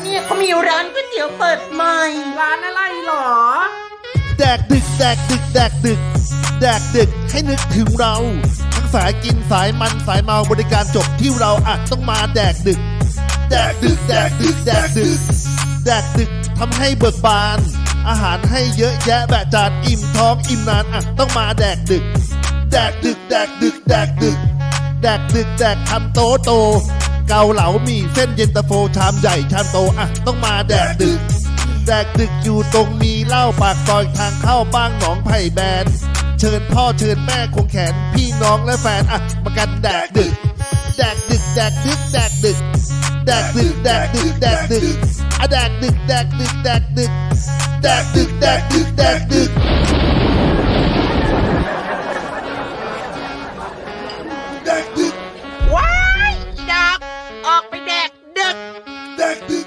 เนี่ยเขามีร้านก๋วยเตี๋ยวเปิดใหม่ ร้านอะไรหรอ แดกดึกแดกดึกแดกดึกแดกดึกให้นึกถึงเรา ทั้งสายกินสายมันสายเมาบริการจบที่เราต้องมาแดกดึกแดกดึกแดกดึกแดกดึกแดกดึกทำให้เบิกบาน อาหารให้เยอะแยะแบบจานอิ่มท้องอิ่มนานต้องมาแดกดึกแดกดึกแดกดึกแดกดึกแดกดึกแดกทำโตโตเกาเหลามีเส้นเย็นตาโฟชามใหญ่ชามโตต้องมาแดกดึกแดกดึกอยู่ตรงมีเหล้าปากซอยทางเข้าบ้างหนองไผ่แบนเชิญพ่อเชิญแม่คงแขนพี่น้องและแฟนมากันแดกดึกแดกดึกแดกดึกแดกดึกแดกดึกแดกดึกแดกดึกแดกดึกแดกดึกแดกดึกแดกดึกแดกดึกแดกดึกแดกดึก ว้ายอีดอกออกไปแดกดึก แดกดึก